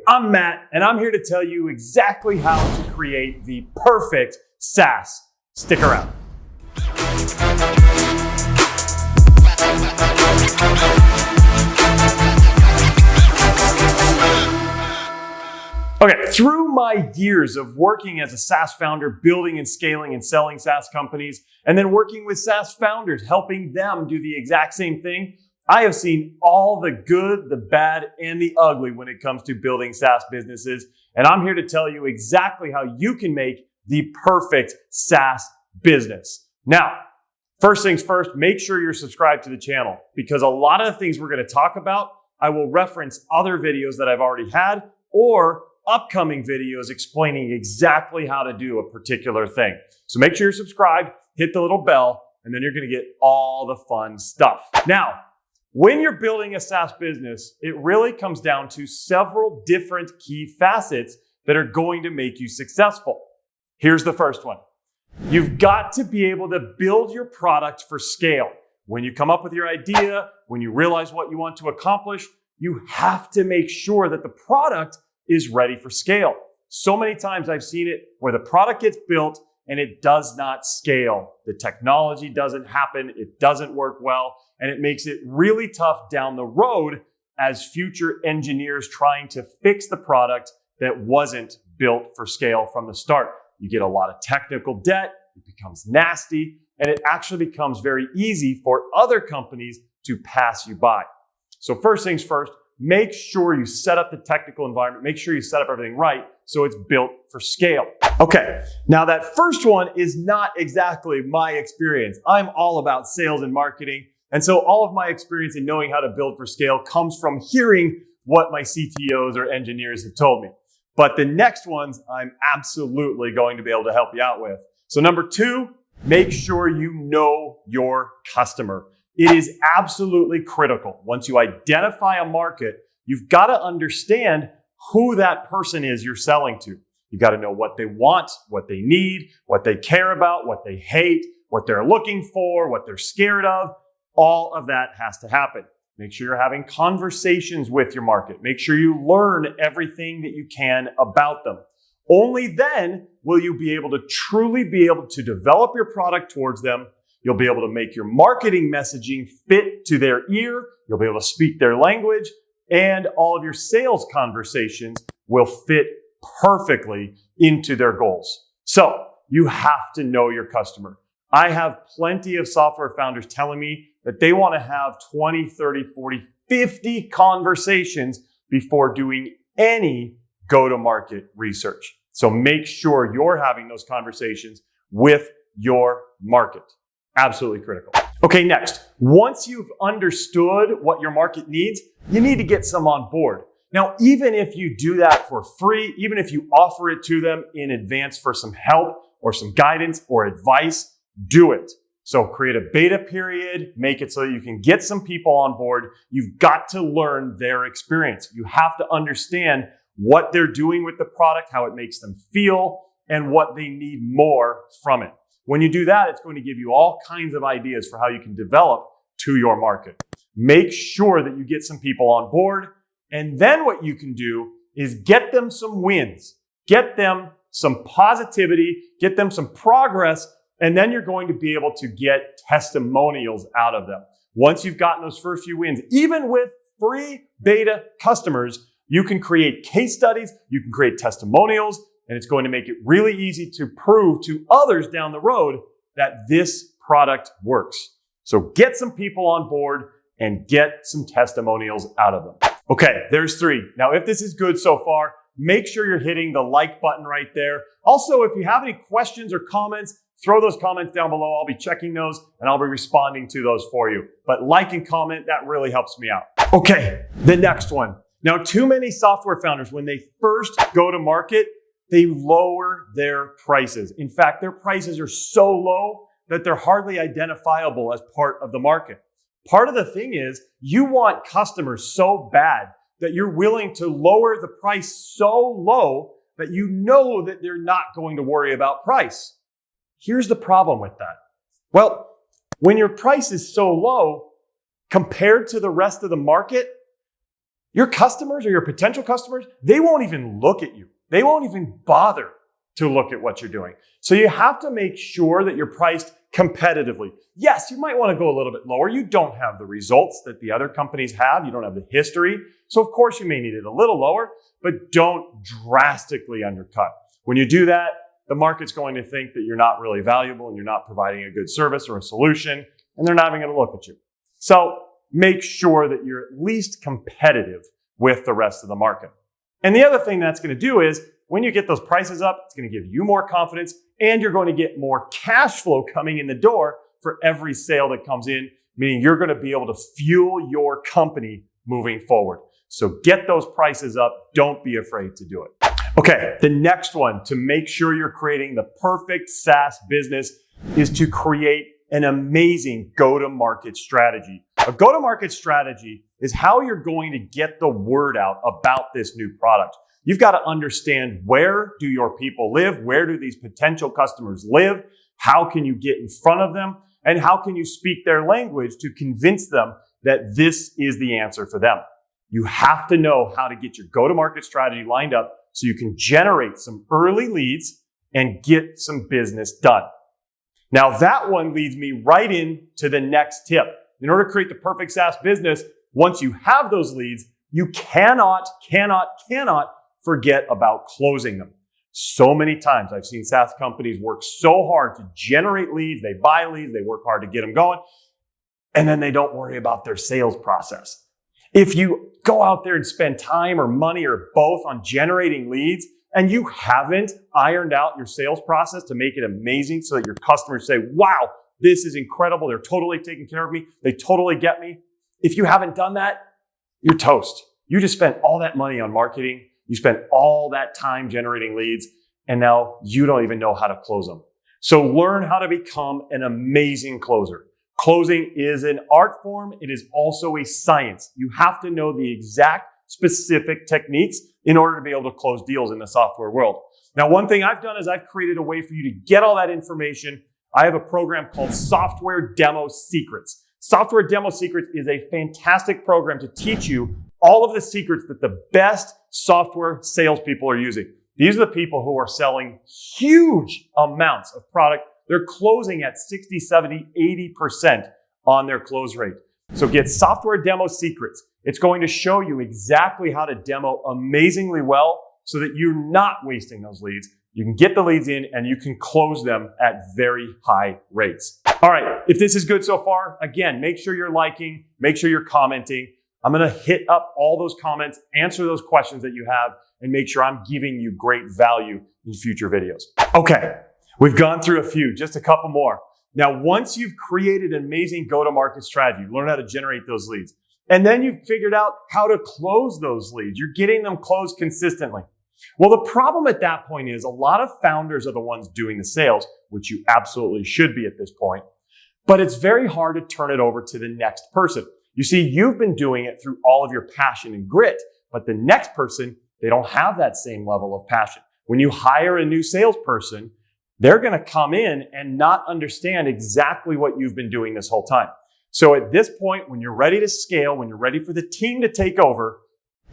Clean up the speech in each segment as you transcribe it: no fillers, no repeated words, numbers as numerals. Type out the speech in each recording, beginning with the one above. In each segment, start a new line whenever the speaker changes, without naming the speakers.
I'm Matt, and I'm here to tell you exactly how to create the perfect SaaS. Stick around. Okay, through my years of working as a SaaS founder, building and scaling and selling SaaS companies, and then working with SaaS founders, helping them do the exact same thing, I have seen all the good, the bad, and the ugly when it comes to building SaaS businesses. And I'm here to tell you exactly how you can make the perfect SaaS business. Now, first things first, make sure you're subscribed to the channel, because a lot of the things we're going to talk about, I will reference other videos that I've already had or upcoming videos explaining exactly how to do a particular thing. So make sure you're subscribed, hit the little bell, and then you're going to get all the fun stuff. Now, when you're building a SaaS business, it really comes down to several different key facets that are going to make you successful. Here's the first one. You've got to be able to build your product for scale. When you come up with your idea, when you realize what you want to accomplish, you have to make sure that the product is ready for scale. So many times I've seen it where the product gets built and it does not scale. The technology doesn't happen, it doesn't work well, and it makes it really tough down the road as future engineers trying to fix the product that wasn't built for scale from the start. You get a lot of technical debt, it becomes nasty, and it actually becomes very easy for other companies to pass you by. So first things first, make sure you set up the technical environment, make sure you set up everything right so it's built for scale. Okay, now that first one is not exactly my experience. I'm all about sales and marketing, and so all of my experience in knowing how to build for scale comes from hearing what my CTOs or engineers have told me. But the next ones I'm absolutely going to be able to help you out with. So number two, make sure you know your customer. It is absolutely critical. Once you identify a market, you've got to understand who that person is you're selling to. You've got to know what they want, what they need, what they care about, what they hate, what they're looking for, what they're scared of. All of that has to happen. Make sure you're having conversations with your market. Make sure you learn everything that you can about them. Only then will you be able to truly be able to develop your product towards them. You'll be able to make your marketing messaging fit to their ear. You'll be able to speak their language, and all of your sales conversations will fit perfectly into their goals. So you have to know your customer. I have plenty of software founders telling me that they want to have 20, 30, 40, 50 conversations before doing any go-to-market research. So make sure you're having those conversations with your market. Absolutely critical. Okay, next. Once you've understood what your market needs, you need to get some on board. Now, even if you do that for free, even if you offer it to them in advance for some help or some guidance or advice, do it. So create a beta period, make it so that you can get some people on board. You've got to learn their experience. You have to understand what they're doing with the product, how it makes them feel, and what they need more from it. When you do that, it's going to give you all kinds of ideas for how you can develop to your market. Make sure that you get some people on board, and then what you can do is get them some wins, get them some positivity, get them some progress, and then you're going to be able to get testimonials out of them. Once you've gotten those first few wins, even with free beta customers, you can create case studies, you can create testimonials, and it's going to make it really easy to prove to others down the road that this product works. So get some people on board and get some testimonials out of them. Okay, there's three. Now, if this is good so far, make sure you're hitting the like button right there. Also, if you have any questions or comments, throw those comments down below. I'll be checking those and I'll be responding to those for you. But like and comment, that really helps me out. Okay, the next one. Now, too many software founders, when they first go to market, they lower their prices. In fact, their prices are so low that they're hardly identifiable as part of the market. Part of the thing is you want customers so bad that you're willing to lower the price so low that you know that they're not going to worry about price. Here's the problem with that. Well, when your price is so low compared to the rest of the market, your customers or your potential customers, they won't even look at you. They won't even bother to look at what you're doing. So you have to make sure that you're priced competitively. Yes, you might want to go a little bit lower. You don't have the results that the other companies have. You don't have the history. So of course you may need it a little lower, but don't drastically undercut. When you do that, the market's going to think that you're not really valuable and you're not providing a good service or a solution, and they're not even going to look at you. So make sure that you're at least competitive with the rest of the market. And the other thing that's going to do is when you get those prices up, it's going to give you more confidence and you're going to get more cash flow coming in the door for every sale that comes in, meaning you're going to be able to fuel your company moving forward. So get those prices up. Don't be afraid to do it. Okay, the next one to make sure you're creating the perfect SaaS business is to create an amazing go-to-market strategy. A go-to-market strategy is how you're going to get the word out about this new product. You've got to understand, where do your people live? Where do these potential customers live? How can you get in front of them? And how can you speak their language to convince them that this is the answer for them? You have to know how to get your go-to-market strategy lined up so you can generate some early leads and get some business done. Now that one leads me right into the next tip. In order to create the perfect SaaS business, once you have those leads, you cannot forget about closing them. So many times I've seen SaaS companies work so hard to generate leads. They buy leads, they work hard to get them going, and then they don't worry about their sales process. If you go out there and spend time or money or both on generating leads, and you haven't ironed out your sales process to make it amazing so that your customers say, wow, this is incredible. They're totally taking care of me. They totally get me. If you haven't done that, you're toast. You just spent all that money on marketing. You spent all that time generating leads, and now you don't even know how to close them. So learn how to become an amazing closer. Closing is an art form. It is also a science. You have to know the exact specific techniques in order to be able to close deals in the software world. Now, one thing I've done is I've created a way for you to get all that information. I have a program called Software Demo Secrets. Software Demo Secrets is a fantastic program to teach you all of the secrets that the best software salespeople are using. These are the people who are selling huge amounts of product. They're closing at 60, 70, 80% on their close rate. So get Software Demo Secrets. It's going to show you exactly how to demo amazingly well so that you're not wasting those leads. You can get the leads in and you can close them at very high rates. All right, if this is good so far, again, make sure you're liking, make sure you're commenting. I'm going to hit up all those comments, answer those questions that you have, and make sure I'm giving you great value in future videos. Okay, we've gone through a few, just a couple more. Now, once you've created an amazing go-to-market strategy, you learn how to generate those leads, and then you've figured out how to close those leads. You're getting them closed consistently. Well, the problem at that point is a lot of founders are the ones doing the sales, which you absolutely should be at this point, but it's very hard to turn it over to the next person. You see, you've been doing it through all of your passion and grit, but the next person, they don't have that same level of passion. When you hire a new salesperson, they're going to come in and not understand exactly what you've been doing this whole time. So at this point, when you're ready to scale, when you're ready for the team to take over,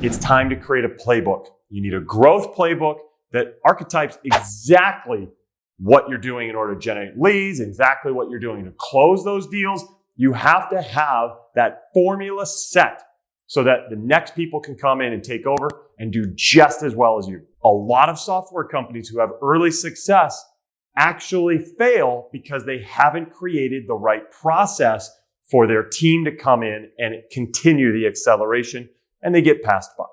it's time to create a playbook. You need a growth playbook that archetypes exactly what you're doing in order to generate leads, exactly what you're doing to close those deals. You have to have that formula set so that the next people can come in and take over and do just as well as you. A lot of software companies who have early success actually fail because they haven't created the right process for their team to come in and continue the acceleration, and they get passed by.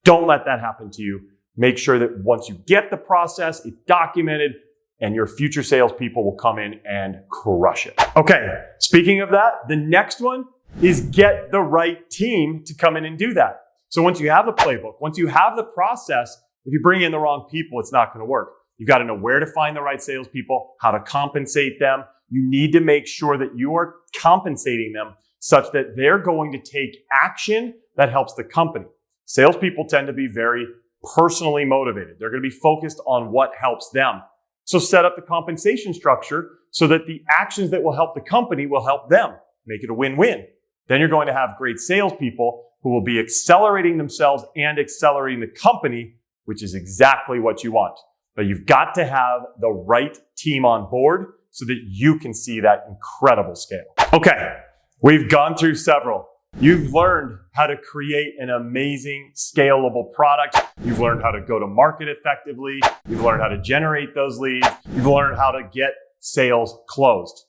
Don't let that happen to you. Make sure that once you get the process, it's documented, and your future salespeople will come in and crush it. Okay, speaking of that, the next one is get the right team to come in and do that. So once you have the playbook, once you have the process, if you bring in the wrong people, it's not going to work. You've got to know where to find the right salespeople, how to compensate them. You need to make sure that you are compensating them such that they're going to take action that helps the company. Salespeople tend to be very personally motivated. They're going to be focused on what helps them. So set up the compensation structure so that the actions that will help the company will help them. Make it a win-win. Then you're going to have great salespeople who will be accelerating themselves and accelerating the company, which is exactly what you want. But you've got to have the right team on board so that you can see that incredible scale. Okay, we've gone through several. You've learned how to create an amazing, scalable product. You've learned how to go to market effectively. You've learned how to generate those leads. You've learned how to get sales closed.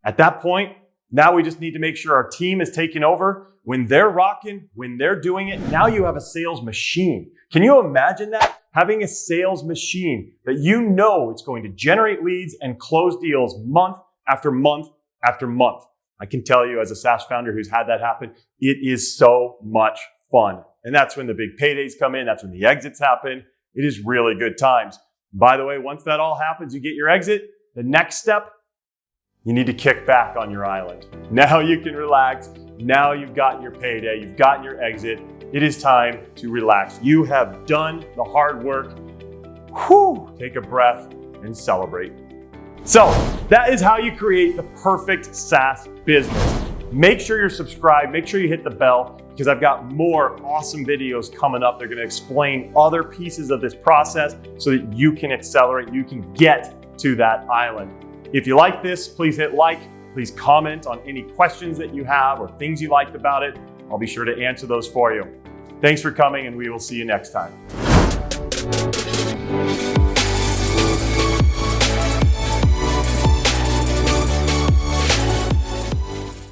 At that point, now we just need to make sure our team is taking over. When they're rocking, when they're doing it, now you have a sales machine. Can you imagine that? Having a sales machine that you know it's going to generate leads and close deals month after month after month. I can tell you as a SaaS founder who's had that happen, it is so much fun. And that's when the big paydays come in. That's when the exits happen. It is really good times. By the way, once that all happens, you get your exit. The next step, you need to kick back on your island. Now you can relax. Now you've got your payday. You've got your exit. It is time to relax. You have done the hard work. Whew, take a breath and celebrate. So that is how you create the perfect SaaS business. Make sure you're subscribed. Make sure you hit the bell because I've got more awesome videos coming up. They're going to explain other pieces of this process so that you can accelerate, you can get to that island. If you like this, please hit like. Please comment on any questions that you have or things you liked about it. I'll be sure to answer those for you. Thanks for coming, and we will see you next time.